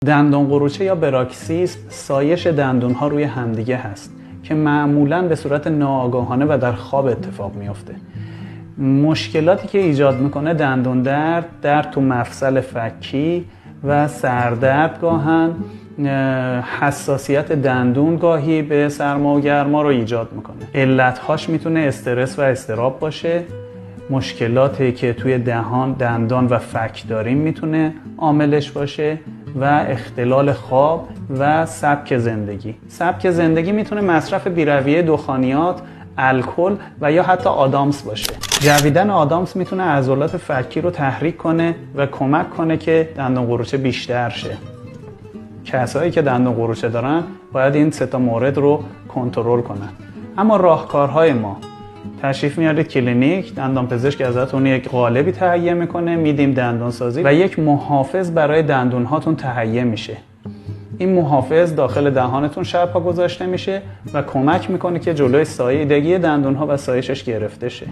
دندان قروچه یا براکسیسم سایش دندون ها روی همدیگه هست که معمولاً به صورت ناآگاهانه و در خواب اتفاق میفته. مشکلاتی که ایجاد میکنه دندون درد تو مفصل فکی و سردرد گاهن، حساسیت دندون گاهی به سرما و گرما رو ایجاد میکنه. علتهاش میتونه استرس و اضطراب باشه. مشکلاتی که توی دهان، دندان و فک داریم میتونه عاملش باشه و اختلال خواب و سبک زندگی. سبک زندگی میتونه مصرف بی‌رویه دخانیات، الکل و یا حتی آدامس باشه. جویدن آدامس میتونه عضلات فکی رو تحریک کنه و کمک کنه که دندان قروچه بیشتر شه. کسایی که دندان قروچه دارن باید این 3 مورد رو کنترل کنن. اما راهکارهای ما: تشریف میارید کلینیک، دندانپزشک ازتون یک قالبی تهیه میکنه، میدیم دندان سازی و یک محافظ برای دندون هاتون تهیه میشه. این محافظ داخل دهانتون شب‌ها گذاشته میشه و کمک میکنه که جلوی ساییدگی دندون ها و سایشش گرفته شه.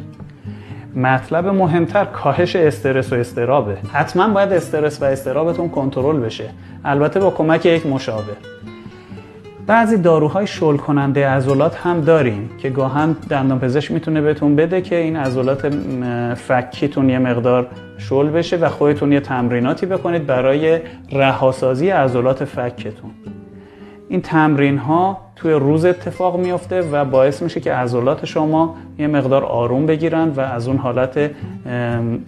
مطلب مهمتر کاهش استرس و اضطرابه. حتما باید استرس و اضطرابتون کنترل بشه، البته با کمک یک مشاور. بعضی داروهای شل کننده عضلات هم داریم که گاهن دندانپزشک میتونه بهتون بده که این عضلات فکیتون یه مقدار شل بشه و خودتون یه تمریناتی بکنید برای رهاسازی عضلات فکتون. این تمرین ها توی روز اتفاق میفته و باعث میشه که عضلات شما یه مقدار آروم بگیرن و از اون حالت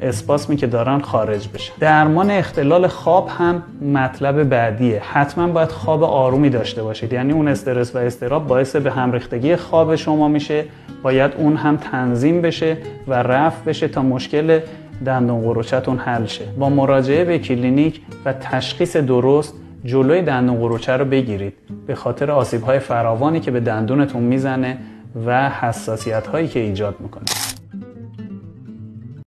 اسپاسمی که دارن خارج بشن. درمان اختلال خواب هم مطلب بعدیه. حتما باید خواب آرومی داشته باشید، یعنی اون استرس و اضطراب باعث به هم ریختگی خواب شما میشه. باید اون هم تنظیم بشه و رفع بشه تا مشکل دندان قروچه‌تون حل شه. با مراجعه به کلینیک و تشخیص درست جلوی دندان قروچه رو بگیرید، به خاطر آسیب‌های فراوانی که به دندونتون میزنه و حساسیت‌هایی که ایجاد میکنه.